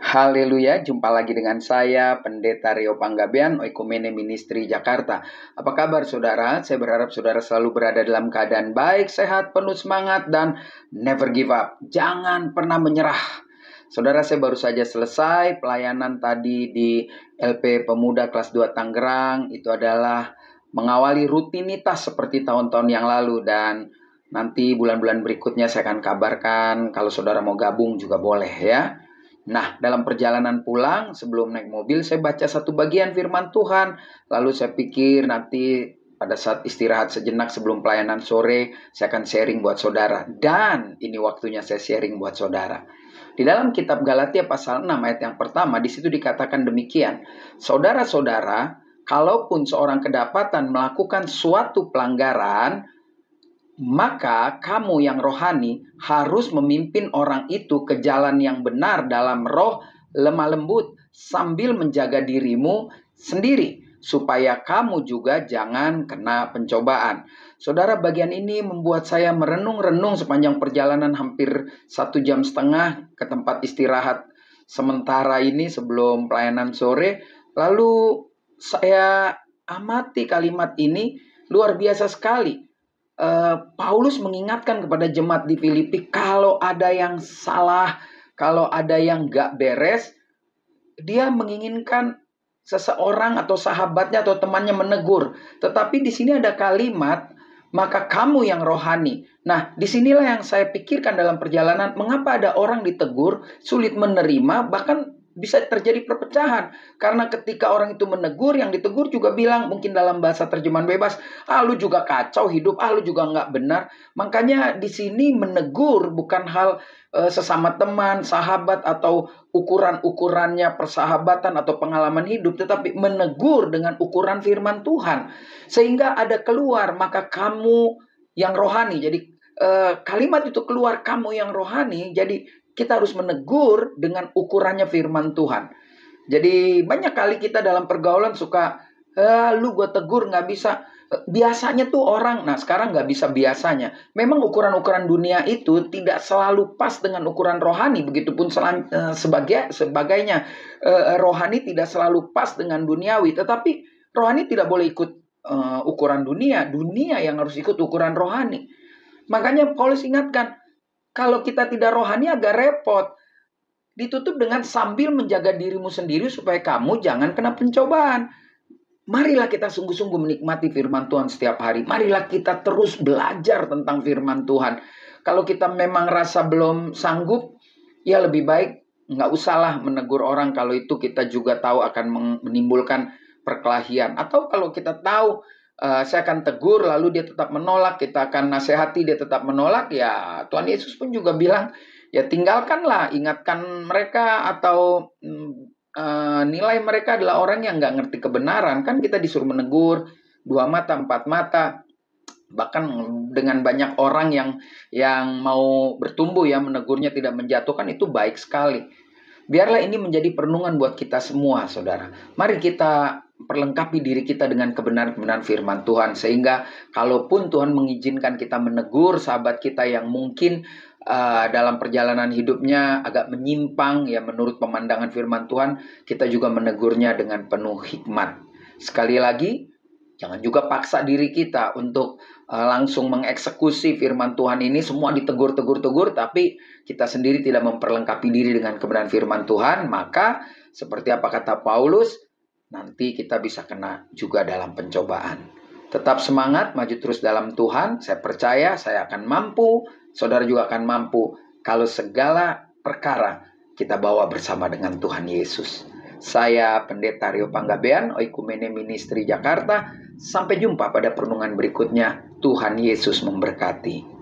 Haleluya, jumpa lagi dengan saya, Pendeta Rio Panggabean, Oikumene Ministry Jakarta. Apa kabar saudara? Saya berharap saudara selalu berada dalam keadaan baik, sehat, penuh semangat, dan never give up. Jangan pernah menyerah. Saudara, saya baru saja selesai pelayanan tadi di LP Pemuda kelas 2 Tangerang. Itu adalah mengawali rutinitas seperti tahun-tahun yang lalu. Dan nanti bulan-bulan berikutnya saya akan kabarkan kalau saudara mau gabung juga boleh ya. Nah, dalam perjalanan pulang, sebelum naik mobil, saya baca satu bagian firman Tuhan. Lalu saya pikir nanti pada saat istirahat sejenak sebelum pelayanan sore, saya akan sharing buat saudara. Dan ini waktunya saya sharing buat saudara. Di dalam kitab Galatia pasal 6 ayat yang pertama, di situ dikatakan demikian. Saudara-saudara, kalaupun seorang kedapatan melakukan suatu pelanggaran, maka kamu yang rohani harus memimpin orang itu ke jalan yang benar dalam roh lemah lembut sambil menjaga dirimu sendiri supaya kamu juga jangan kena pencobaan. Saudara, bagian ini membuat saya merenung-renung sepanjang perjalanan hampir 1,5 jam ke tempat istirahat sementara ini sebelum pelayanan sore. Lalu saya amati kalimat ini luar biasa sekali. Paulus mengingatkan kepada jemaat di Filipi, kalau ada yang salah, kalau ada yang gak beres, dia menginginkan seseorang atau sahabatnya atau temannya menegur. Tetapi di sini ada kalimat, maka kamu yang rohani. Nah, disinilah yang saya pikirkan dalam perjalanan, mengapa ada orang ditegur, sulit menerima, bahkan bisa terjadi perpecahan. Karena ketika orang itu menegur, yang ditegur juga bilang, mungkin dalam bahasa terjemahan bebas, lu juga kacau hidup, lu juga nggak benar. Makanya di sini menegur bukan hal sesama teman, sahabat, atau ukuran-ukurannya persahabatan atau pengalaman hidup, tetapi menegur dengan ukuran firman Tuhan. Sehingga ada keluar, maka kamu yang rohani. Jadi kalimat itu keluar, kamu yang rohani. Jadi kita harus menegur dengan ukurannya firman Tuhan. Jadi banyak kali kita dalam pergaulan suka, lu gue tegur nggak bisa. Biasanya tuh orang, nah sekarang nggak bisa biasanya. Memang ukuran-ukuran dunia itu tidak selalu pas dengan ukuran rohani. Begitupun sebagainya. Rohani tidak selalu pas dengan duniawi. Tetapi rohani tidak boleh ikut ukuran dunia. Dunia yang harus ikut ukuran rohani. Makanya Paulus ingatkan, kalau kita tidak rohani agak repot. Ditutup dengan sambil menjaga dirimu sendiri supaya kamu jangan kena pencobaan. Marilah kita sungguh-sungguh menikmati firman Tuhan setiap hari. Marilah kita terus belajar tentang firman Tuhan. Kalau kita memang rasa belum sanggup, ya lebih baik nggak usahlah menegur orang kalau itu kita juga tahu akan menimbulkan perkelahian. Atau kalau kita tahu saya akan tegur, lalu dia tetap menolak, kita akan nasihati, dia tetap menolak, ya Tuhan Yesus pun juga bilang, ya tinggalkanlah, ingatkan mereka, atau nilai mereka adalah orang yang nggak ngerti kebenaran. Kan kita disuruh menegur 2 mata, 4 mata, bahkan dengan banyak orang yang mau bertumbuh ya, menegurnya tidak menjatuhkan, itu baik sekali. Biarlah ini menjadi perenungan buat kita semua, saudara. Mari kita perlengkapi diri kita dengan kebenaran-kebenaran firman Tuhan. Sehingga kalaupun Tuhan mengizinkan kita menegur sahabat kita yang mungkin dalam perjalanan hidupnya agak menyimpang ya menurut pemandangan firman Tuhan, kita juga menegurnya dengan penuh hikmat. Sekali lagi, jangan juga paksa diri kita untuk langsung mengeksekusi firman Tuhan ini. Semua ditegur-tegur-tegur, tapi kita sendiri tidak memperlengkapi diri dengan kebenaran firman Tuhan. Maka seperti apa kata Paulus, nanti kita bisa kena juga dalam pencobaan. Tetap semangat, maju terus dalam Tuhan. Saya percaya saya akan mampu, saudara juga akan mampu. Kalau segala perkara kita bawa bersama dengan Tuhan Yesus. Saya Pendeta Rio Panggabean, Oikumene Ministry Jakarta. Sampai jumpa pada perenungan berikutnya. Tuhan Yesus memberkati.